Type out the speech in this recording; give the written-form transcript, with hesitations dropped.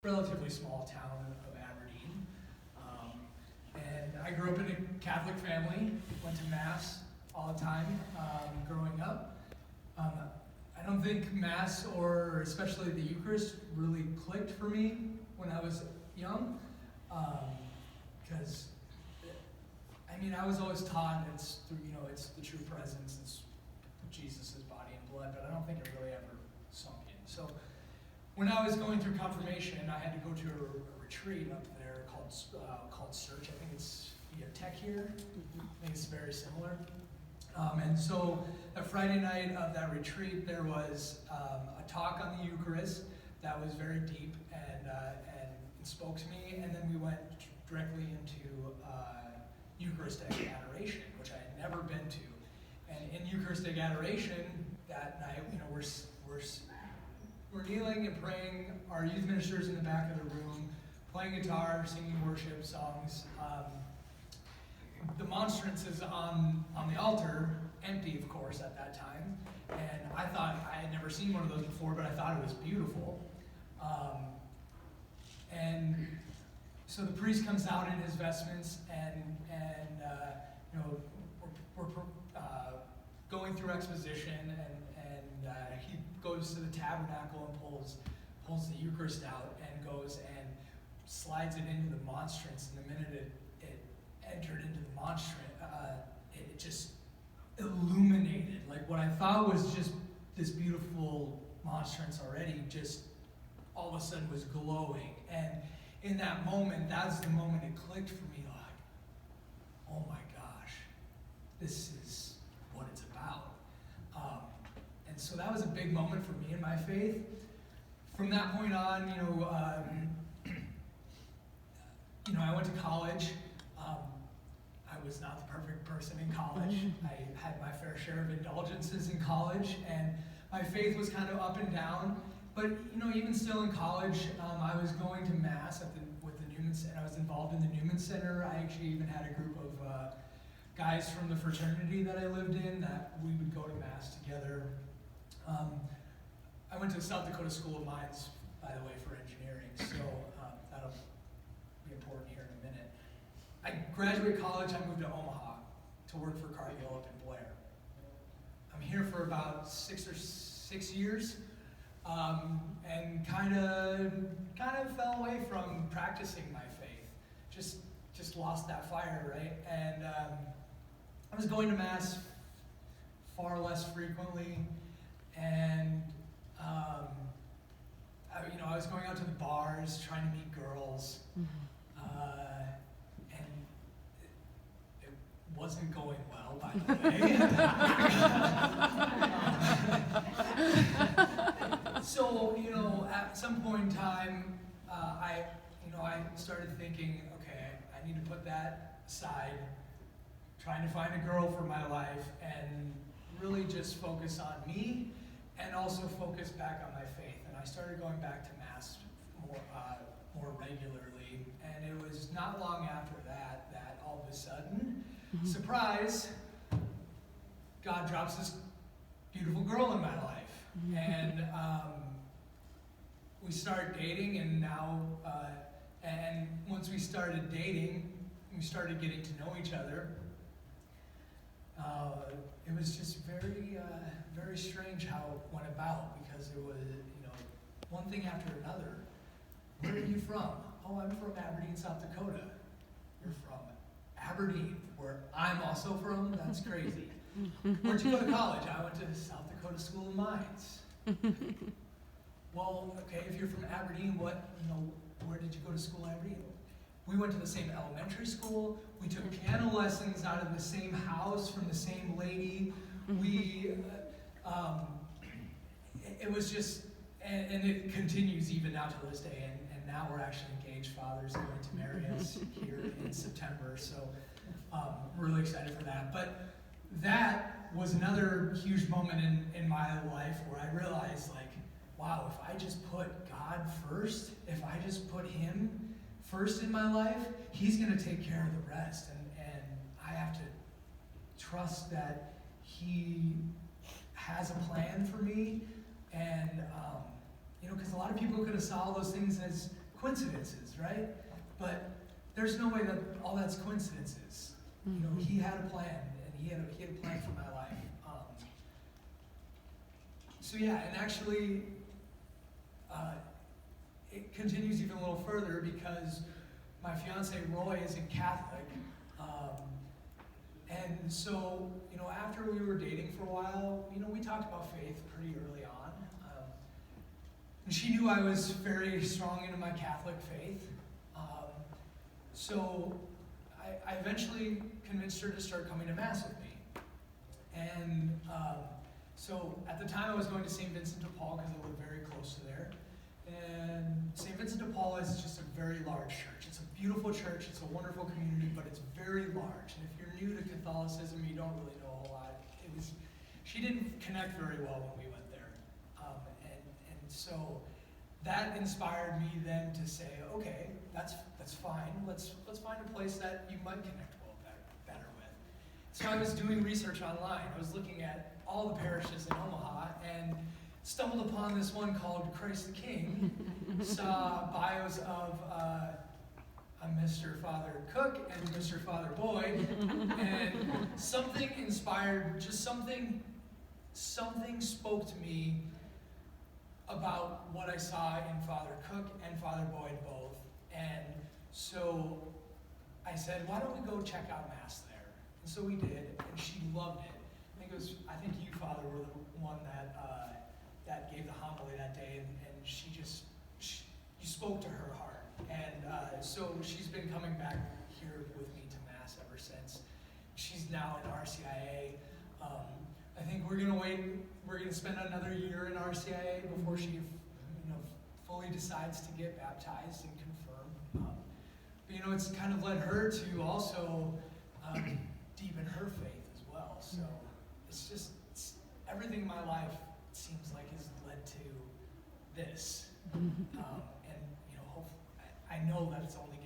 relatively small town of Aberdeen. And I grew up in a Catholic family, went to Mass all the time growing up. I don't think Mass, or especially the Eucharist, really clicked for me when I was young. Because, I was always taught it's the true presence, it's Jesus' body and blood, but I don't think it really ever sunk in. So when I was going through confirmation, I had to go to a retreat up there called Search. I think it's via Tech here. I think it's very similar. And so that Friday night of that retreat, there was a talk on the Eucharist that was very deep and it spoke to me. And then we went directly into Eucharistic adoration, which I had never been to. And in Eucharistic adoration that night, we're kneeling and praying. Our youth ministers in the back of the room, playing guitar, singing worship songs. The monstrance is on the altar, empty, of course, at that time. And I thought, I had never seen one of those before, but I thought it was beautiful. And so the priest comes out in his vestments, and we're going through exposition, and he goes to the tabernacle and pulls the Eucharist out and goes and slides it into the monstrance. And the minute it entered into the monstrance, it just illuminated. Like what I thought was just this beautiful monstrance already, just all of a sudden was glowing. And in that moment, that's the moment it clicked for me, like, oh my gosh, this is what it's about. And so that was a big moment for me in my faith. From that point on, I went to college. I was not the perfect person in college. I had my fair share of indulgences in college, and my faith was kind of up and down. But even still in college, I was going to Mass with the Newman Center. I was involved in the Newman Center. I actually even had a group of guys from the fraternity that I lived in that we would go to Mass together. I went to the South Dakota School of Mines, by the way, for engineering, so that'll be important here in a minute. I graduated college, I moved to Omaha to work for Cargill up in Blair. I'm here for about six years, and kind of fell away from practicing my faith. Just lost that fire, right? And I was going to Mass far less frequently, and I was going out to the bars, trying to meet girls, and it wasn't going well, by the way. So, at some point in time, I started thinking, okay, I need to put that aside, trying to find a girl for my life, and really just focus on me, and also focus back on my faith. And I started going back to Mass more regularly, and it was not long after that all of a sudden, surprise, God drops this beautiful girl in my life. And we started dating, and now, and once we started dating, we started getting to know each other. It was just very, very strange how it went about, because it was, one thing after another. Where are you from? Oh, I'm from Aberdeen, South Dakota. You're from Aberdeen, where I'm also from? That's crazy. Where'd you go to college? I went to South Dakota School of Mines. Well, okay, if you're from Aberdeen, where did you go to school in Aberdeen? We went to the same elementary school. We took piano lessons out of the same house from the same lady. It was just, and it continues even now to this day. And now we're actually engaged. Father's going to marry us here in September. So really excited for that. But that was another huge moment in my life where I realized, like, wow, if I just put God first, if I just put Him first in my life, He's going to take care of the rest. And I have to trust that He has a plan for me. And, because a lot of people could have saw those things as coincidences, right? But there's no way that all that's coincidences. You know, he had a plan, and he had a plan for my life. So yeah, and actually, it continues even a little further because my fiance Roy isn't Catholic, and so you know, after we were dating for a while, you know, we talked about faith pretty early on, and she knew I was very strong into my Catholic faith. So I eventually convinced her to start coming to Mass with me. And so at the time I was going to St. Vincent de Paul because I lived very close to there. And St. Vincent de Paul is just a very large church. It's a beautiful church, it's a wonderful community, but it's very large. And if you're new to Catholicism, you don't really know a whole lot. She didn't connect very well when we went there. And so that inspired me then to say, okay, that's fine. Let's find a place that you might connect better with. So I was doing research online. I was looking at all the parishes in Omaha and stumbled upon this one called Christ the King. Saw bios of Mr. Father Cook and Mr. Father Boyd, and something inspired. Just something spoke to me about what I saw in Father Cook and Father Boyd both. And so I said, why don't we go check out Mass there? And so we did, and she loved it. I think you, Father, were the one that gave the homily that day, and you spoke to her heart. And so she's been coming back here with me to Mass ever since. She's now in RCIA. I think we're gonna spend another year in RCIA before she, fully decides to get baptized and confirmed. But it's kind of led her to also deepen her faith as well. So it's everything in my life, it seems like, has led to this. And hopefully, I know that it's only